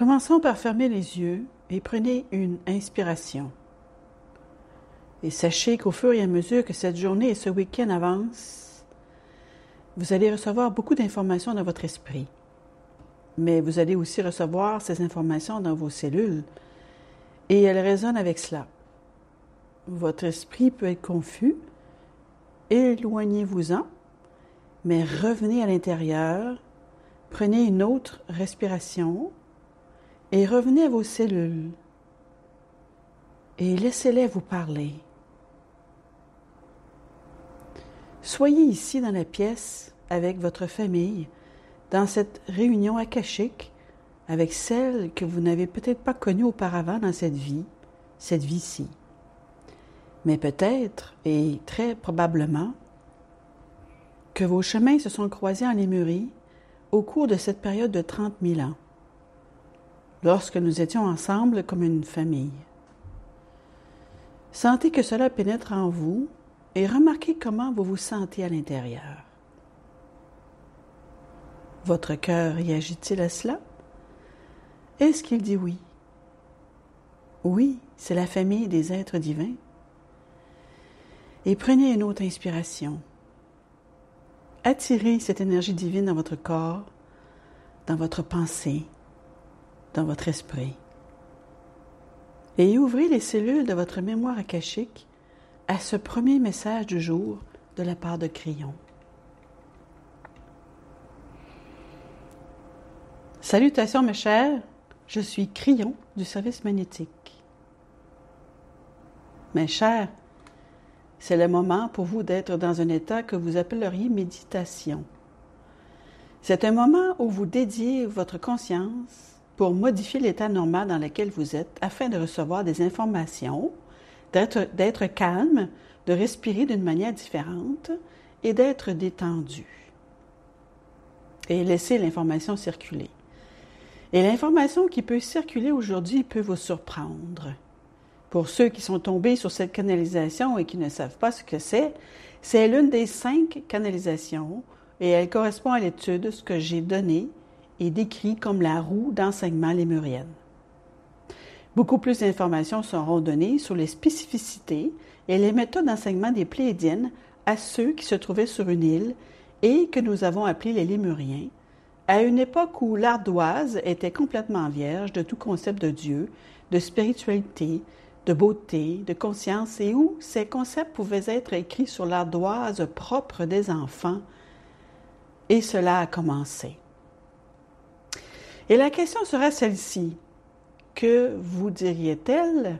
Commençons par fermer les yeux et prenez une inspiration. Et sachez qu'au fur et à mesure que cette journée et ce week-end avancent, vous allez recevoir beaucoup d'informations dans votre esprit. Mais vous allez aussi recevoir ces informations dans vos cellules et elles résonnent avec cela. Votre esprit peut être confus, éloignez-vous-en, mais revenez à l'intérieur, prenez une autre respiration et revenez à vos cellules et laissez-les vous parler. Soyez ici dans la pièce avec votre famille, dans cette réunion akashique avec celle que vous n'avez peut-être pas connue auparavant dans cette vie-ci. Mais peut-être, et très probablement, que vos chemins se sont croisés en Lémurie au cours de cette période de 30 000 ans, lorsque nous étions ensemble comme une famille. Sentez que cela pénètre en vous et remarquez comment vous vous sentez à l'intérieur. Votre cœur réagit-il à cela? Est-ce qu'il dit oui? Oui, c'est la famille des êtres divins. Et prenez une autre inspiration. Attirez cette énergie divine dans votre corps, dans votre pensée, dans votre esprit. Et ouvrez les cellules de votre mémoire akashique à ce premier message du jour de la part de Crillon. Salutations mes chers, je suis Crillon du service magnétique. Mes chers, c'est le moment pour vous d'être dans un état que vous appelleriez méditation. C'est un moment où vous dédiez votre conscience pour modifier l'état normal dans lequel vous êtes afin de recevoir des informations, d'être calme, de respirer d'une manière différente et d'être détendu. Et laisser l'information circuler. Et l'information qui peut circuler aujourd'hui peut vous surprendre. Pour ceux qui sont tombés sur cette canalisation et qui ne savent pas ce que c'est l'une des 5 canalisations et elle correspond à l'étude, ce que j'ai donné et décrit comme la roue d'enseignement lémurienne. Beaucoup plus d'informations seront données sur les spécificités et les méthodes d'enseignement des Pléiadiennes à ceux qui se trouvaient sur une île et que nous avons appelés les Lémuriens, à une époque où l'ardoise était complètement vierge de tout concept de Dieu, de spiritualité, de beauté, de conscience, et où ces concepts pouvaient être écrits sur l'ardoise propre des enfants. Et cela a commencé. Et la question sera celle-ci. Que vous diriez-elle,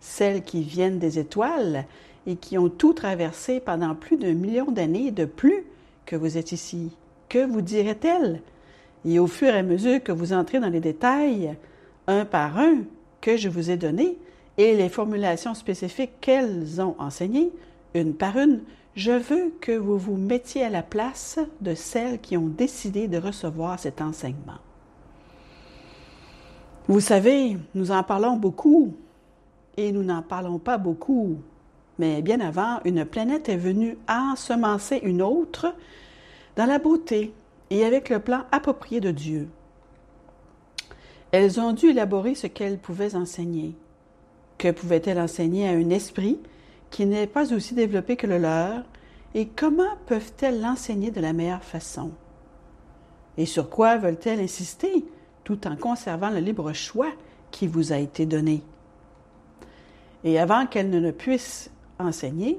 celles qui viennent des étoiles et qui ont tout traversé pendant plus d'1 million d'années de plus que vous êtes ici? Que vous dirait-elle? Et au fur et à mesure que vous entrez dans les détails, un par un, que je vous ai donnés, et les formulations spécifiques qu'elles ont enseignées, une par une, je veux que vous vous mettiez à la place de celles qui ont décidé de recevoir cet enseignement. Vous savez, nous en parlons beaucoup, et nous n'en parlons pas beaucoup. Mais bien avant, une planète est venue ensemencer une autre dans la beauté et avec le plan approprié de Dieu. Elles ont dû élaborer ce qu'elles pouvaient enseigner. Que pouvaient-elles enseigner à un esprit qui n'est pas aussi développé que le leur, et comment peuvent-elles l'enseigner de la meilleure façon? Et sur quoi veulent-elles insister, tout en conservant le libre choix qui vous a été donné? Et avant qu'elles ne puissent enseigner,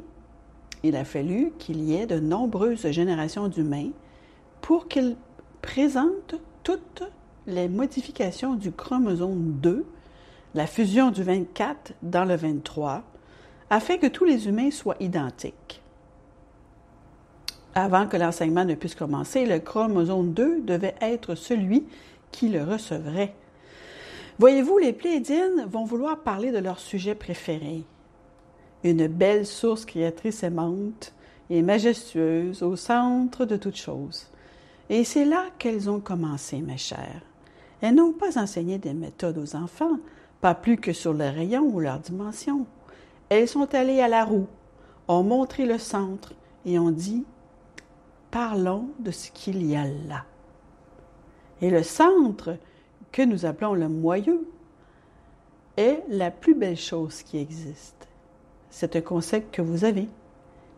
il a fallu qu'il y ait de nombreuses générations d'humains pour qu'ils présentent toutes les modifications du chromosome 2, la fusion du 24 dans le 23, afin que tous les humains soient identiques. Avant que l'enseignement ne puisse commencer, le chromosome 2 devait être celui qui le recevrait. Voyez-vous, les Pléiadiennes vont vouloir parler de leur sujet préféré. Une belle source créatrice aimante et majestueuse au centre de toutes choses. Et c'est là qu'elles ont commencé, mes chers. Elles n'ont pas enseigné des méthodes aux enfants, pas plus que sur le rayon ou leur dimension. Elles sont allées à la roue, ont montré le centre et ont dit « Parlons de ce qu'il y a là ». Et le centre que nous appelons le moyeu, est la plus belle chose qui existe. C'est un concept que vous avez.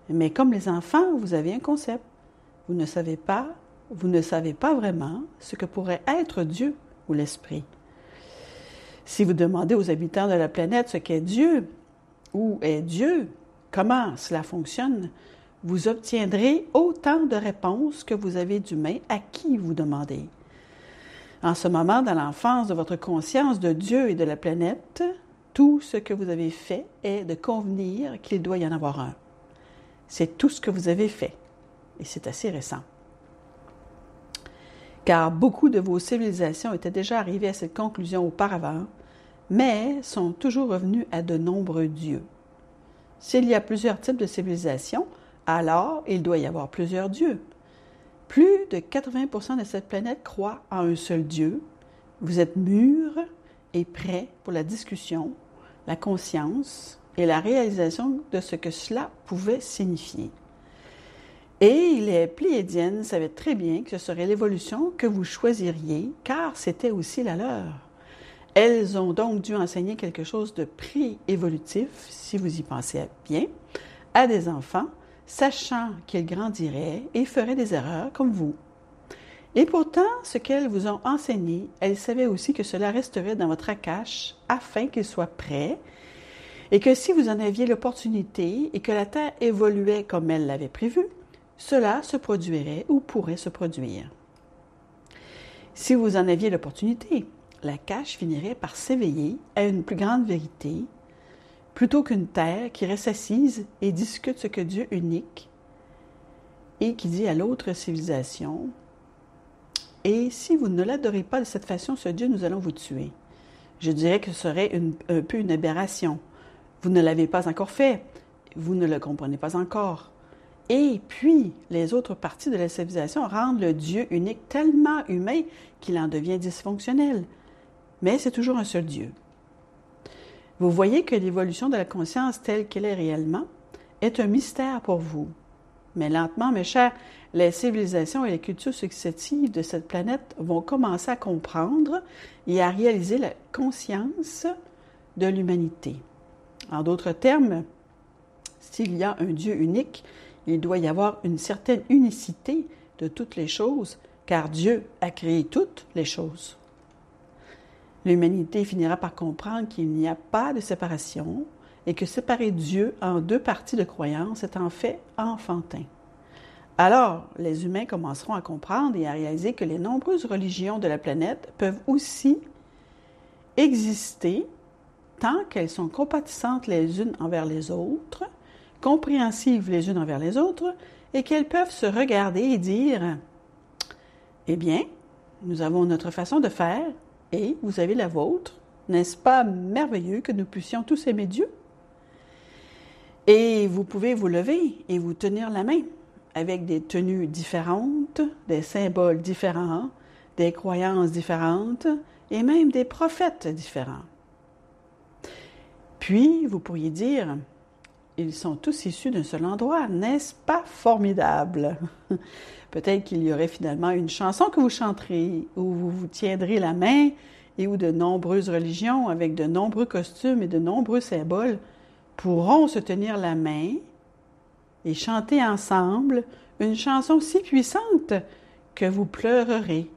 Mais comme les enfants, vous avez un concept. Vous ne savez pas vraiment ce que pourrait être Dieu ou l'Esprit. Si vous demandez aux habitants de la planète ce qu'est Dieu, ou est Dieu, comment cela fonctionne, vous obtiendrez autant de réponses que vous avez d'humains à qui vous demandez. En ce moment, dans l'enfance de votre conscience de Dieu et de la planète, tout ce que vous avez fait est de convenir qu'il doit y en avoir un. C'est tout ce que vous avez fait, et c'est assez récent. Car beaucoup de vos civilisations étaient déjà arrivées à cette conclusion auparavant, mais sont toujours revenus à de nombreux dieux. S'il y a plusieurs types de civilisations, alors il doit y avoir plusieurs dieux. Plus de 80% de cette planète croient en un seul Dieu. Vous êtes mûrs et prêts pour la discussion, la conscience et la réalisation de ce que cela pouvait signifier. Et les Pléiadiennes savaient très bien que ce serait l'évolution que vous choisiriez, car c'était aussi la leur. Elles ont donc dû enseigner quelque chose de pré-évolutif, si vous y pensez bien, à des enfants, sachant qu'ils grandiraient et feraient des erreurs comme vous. Et pourtant, ce qu'elles vous ont enseigné, elles savaient aussi que cela resterait dans votre akash afin qu'ils soient prêts, et que si vous en aviez l'opportunité et que la Terre évoluait comme elle l'avait prévu, cela se produirait ou pourrait se produire. Si vous en aviez l'opportunité, la cache finirait par s'éveiller à une plus grande vérité, plutôt qu'une terre qui reste assise et discute ce que Dieu unique et qui dit à l'autre civilisation « Et si vous ne l'adorez pas de cette façon, ce Dieu, nous allons vous tuer. » Je dirais que ce serait un peu une aberration. Vous ne l'avez pas encore fait, vous ne le comprenez pas encore. Et puis, les autres parties de la civilisation rendent le Dieu unique tellement humain qu'il en devient dysfonctionnel. Mais c'est toujours un seul Dieu. Vous voyez que l'évolution de la conscience telle qu'elle est réellement est un mystère pour vous. Mais lentement, mes chers, les civilisations et les cultures successives de cette planète vont commencer à comprendre et à réaliser la conscience de l'humanité. En d'autres termes, s'il y a un Dieu unique, il doit y avoir une certaine unicité de toutes les choses, car Dieu a créé toutes les choses. L'humanité finira par comprendre qu'il n'y a pas de séparation et que séparer Dieu en deux parties de croyance est en fait enfantin. Alors, les humains commenceront à comprendre et à réaliser que les nombreuses religions de la planète peuvent aussi exister tant qu'elles sont compatissantes les unes envers les autres, compréhensives les unes envers les autres, et qu'elles peuvent se regarder et dire « Eh bien, nous avons notre façon de faire, et vous avez la vôtre. N'est-ce pas merveilleux que nous puissions tous aimer Dieu? » Et vous pouvez vous lever et vous tenir la main avec des tenues différentes, des symboles différents, des croyances différentes et même des prophètes différents. Puis, vous pourriez dire, ils sont tous issus d'un seul endroit, n'est-ce pas formidable? Peut-être qu'il y aurait finalement une chanson que vous chanterez, où vous vous tiendrez la main et où de nombreuses religions, avec de nombreux costumes et de nombreux symboles, pourront se tenir la main et chanter ensemble une chanson si puissante que vous pleurerez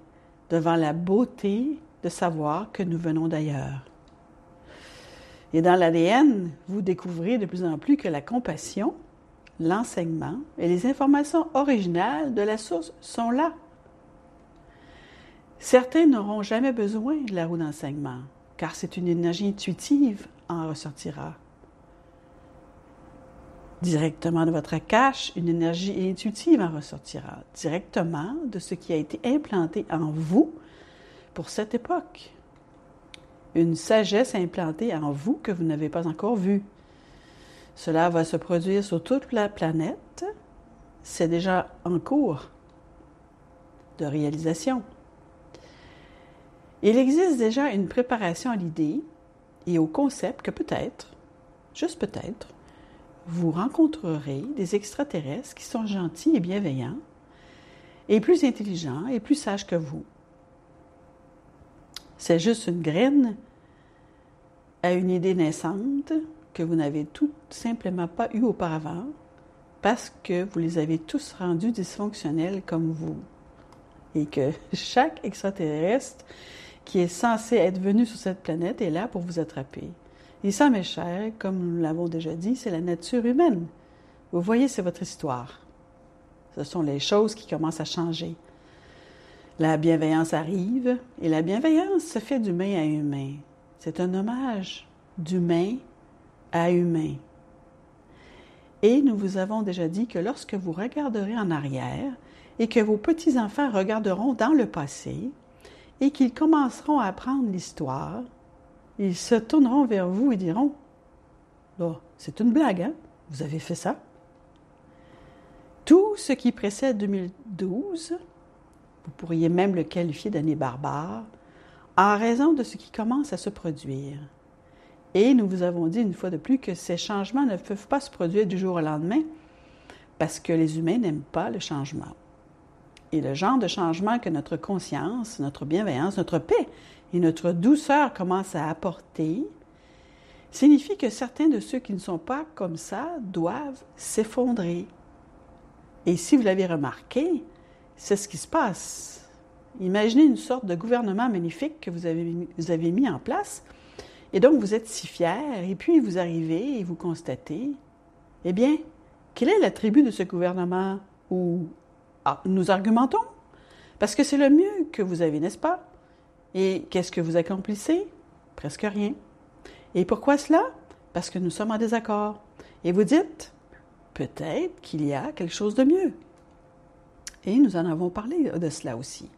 devant la beauté de savoir que nous venons d'ailleurs. Et dans l'ADN, vous découvrez de plus en plus que la compassion, l'enseignement et les informations originales de la source sont là. Certains n'auront jamais besoin de la roue d'enseignement, car c'est une énergie intuitive en ressortira. Directement de votre cache, une énergie intuitive en ressortira, directement de ce qui a été implanté en vous pour cette époque. Une sagesse implantée en vous que vous n'avez pas encore vue. Cela va se produire sur toute la planète. C'est déjà en cours de réalisation. Il existe déjà une préparation à l'idée et au concept que peut-être, juste peut-être, vous rencontrerez des extraterrestres qui sont gentils et bienveillants, et plus intelligents et plus sages que vous. C'est juste une graine à une idée naissante que vous n'avez tout simplement pas eue auparavant parce que vous les avez tous rendus dysfonctionnels comme vous. Et que chaque extraterrestre qui est censé être venu sur cette planète est là pour vous attraper. Et ça, mes chers, comme nous l'avons déjà dit, c'est la nature humaine. Vous voyez, c'est votre histoire. Ce sont les choses qui commencent à changer. La bienveillance arrive, et la bienveillance se fait d'humain à humain. C'est un hommage d'humain à humain. Et nous vous avons déjà dit que lorsque vous regarderez en arrière et que vos petits-enfants regarderont dans le passé et qu'ils commenceront à apprendre l'histoire, ils se tourneront vers vous et diront « Oh, c'est une blague, hein? Vous avez fait ça? » Tout ce qui précède 2012, vous pourriez même le qualifier d'année barbare, en raison de ce qui commence à se produire. Et nous vous avons dit une fois de plus que ces changements ne peuvent pas se produire du jour au lendemain parce que les humains n'aiment pas le changement. Et le genre de changement que notre conscience, notre bienveillance, notre paix et notre douceur commencent à apporter signifie que certains de ceux qui ne sont pas comme ça doivent s'effondrer. Et si vous l'avez remarqué, c'est ce qui se passe. Imaginez une sorte de gouvernement magnifique que vous avez mis en place. Et donc, vous êtes si fiers, et puis vous arrivez et vous constatez, eh bien, quel est l'attribut de ce gouvernement? Ou nous argumentons, parce que c'est le mieux que vous avez, n'est-ce pas? Et qu'est-ce que vous accomplissez? Presque rien. Et pourquoi cela? Parce que nous sommes en désaccord. Et vous dites, peut-être qu'il y a quelque chose de mieux. Et nous en avons parlé de cela aussi.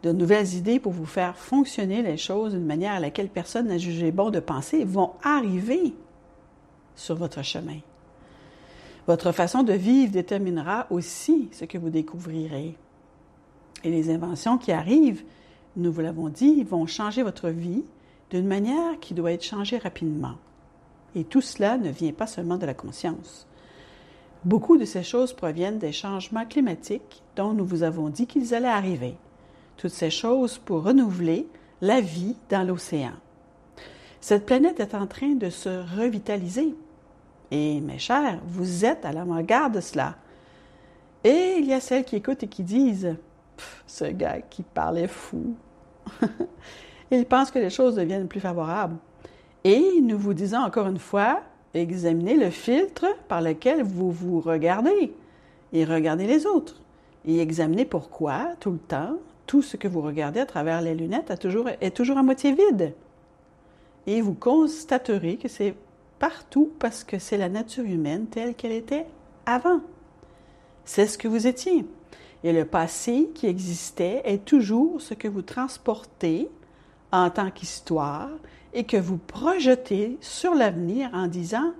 De nouvelles idées pour vous faire fonctionner les choses d'une manière à laquelle personne n'a jugé bon de penser vont arriver sur votre chemin. Votre façon de vivre déterminera aussi ce que vous découvrirez. Et les inventions qui arrivent, nous vous l'avons dit, vont changer votre vie d'une manière qui doit être changée rapidement. Et tout cela ne vient pas seulement de la conscience. Beaucoup de ces choses proviennent des changements climatiques dont nous vous avons dit qu'ils allaient arriver. Toutes ces choses pour renouveler la vie dans l'océan. Cette planète est en train de se revitaliser. Et, mes chers, vous êtes à l'avant-garde de cela. Et il y a celles qui écoutent et qui disent « Ce gars qui parlait fou. » Ils pensent que les choses deviennent plus favorables. Et nous vous disons encore une fois, examinez le filtre par lequel vous vous regardez et regardez les autres. Et examinez pourquoi, tout le temps, tout ce que vous regardez à travers les lunettes est toujours à moitié vide. Et vous constaterez que c'est partout parce que c'est la nature humaine telle qu'elle était avant. C'est ce que vous étiez. Et le passé qui existait est toujours ce que vous transportez en tant qu'histoire et que vous projetez sur l'avenir en disant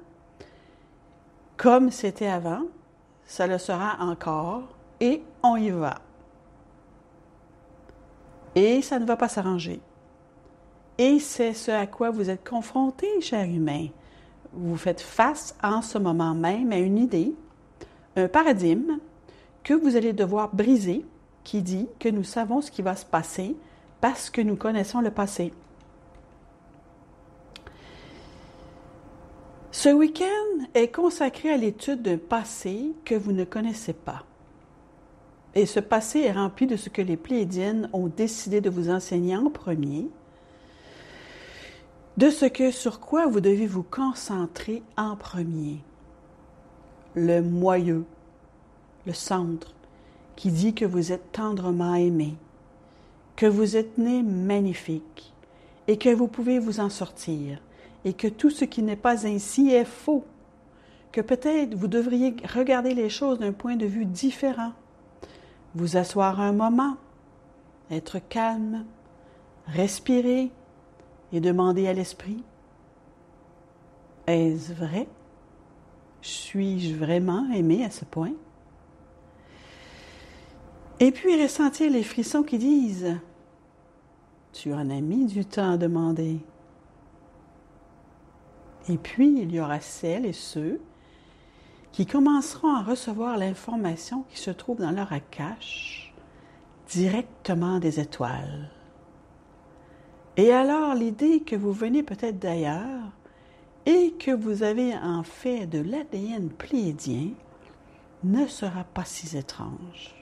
« Comme c'était avant, ça le sera encore et on y va. » Et ça ne va pas s'arranger. Et c'est ce à quoi vous êtes confrontés, chers humains. Vous faites face en ce moment même à une idée, un paradigme que vous allez devoir briser, qui dit que nous savons ce qui va se passer parce que nous connaissons le passé. Ce week-end est consacré à l'étude d'un passé que vous ne connaissez pas. Et ce passé est rempli de ce que les Pléiadiennes ont décidé de vous enseigner en premier, de sur quoi vous devez vous concentrer en premier. Le moyeu, le centre, qui dit que vous êtes tendrement aimé, que vous êtes né magnifique et que vous pouvez vous en sortir et que tout ce qui n'est pas ainsi est faux, que peut-être vous devriez regarder les choses d'un point de vue différent. Vous asseoir un moment, être calme, respirer et demander à l'esprit « Est-ce vrai? Suis-je vraiment aimé à ce point? » Et puis ressentir les frissons qui disent « Tu en as mis du temps à demander. » Et puis il y aura celles et ceux qui commenceront à recevoir l'information qui se trouve dans leur cache directement des étoiles. Et alors, l'idée que vous venez peut-être d'ailleurs et que vous avez en fait de l'ADN pléiadien ne sera pas si étrange.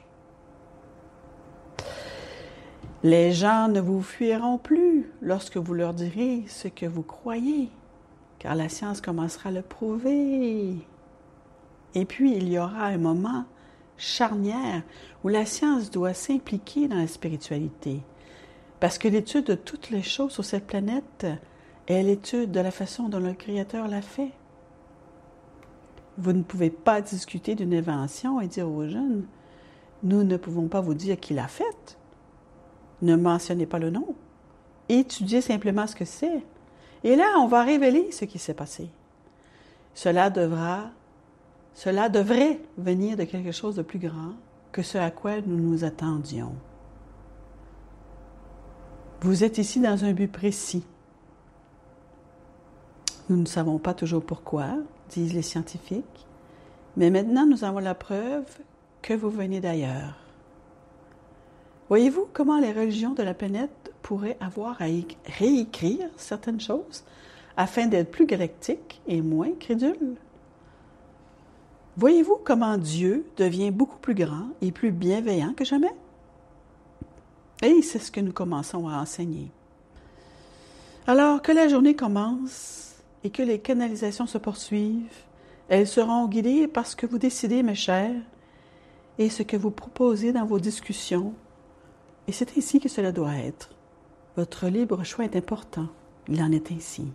Les gens ne vous fuiront plus lorsque vous leur direz ce que vous croyez, car la science commencera à le prouver. Et puis, il y aura un moment charnière où la science doit s'impliquer dans la spiritualité. Parce que l'étude de toutes les choses sur cette planète est l'étude de la façon dont le Créateur l'a fait. Vous ne pouvez pas discuter d'une invention et dire aux jeunes, nous ne pouvons pas vous dire qui l'a faite. Ne mentionnez pas le nom. Étudiez simplement ce que c'est. Et là, on va révéler ce qui s'est passé. Cela devrait venir de quelque chose de plus grand que ce à quoi nous nous attendions. Vous êtes ici dans un but précis. Nous ne savons pas toujours pourquoi, disent les scientifiques, mais maintenant nous avons la preuve que vous venez d'ailleurs. Voyez-vous comment les religions de la planète pourraient avoir à réécrire certaines choses afin d'être plus galactiques et moins crédules? Voyez-vous comment Dieu devient beaucoup plus grand et plus bienveillant que jamais? Et c'est ce que nous commençons à enseigner. Alors que la journée commence et que les canalisations se poursuivent, elles seront guidées par ce que vous décidez, mes chers, et ce que vous proposez dans vos discussions. Et c'est ainsi que cela doit être. Votre libre choix est important. Il en est ainsi.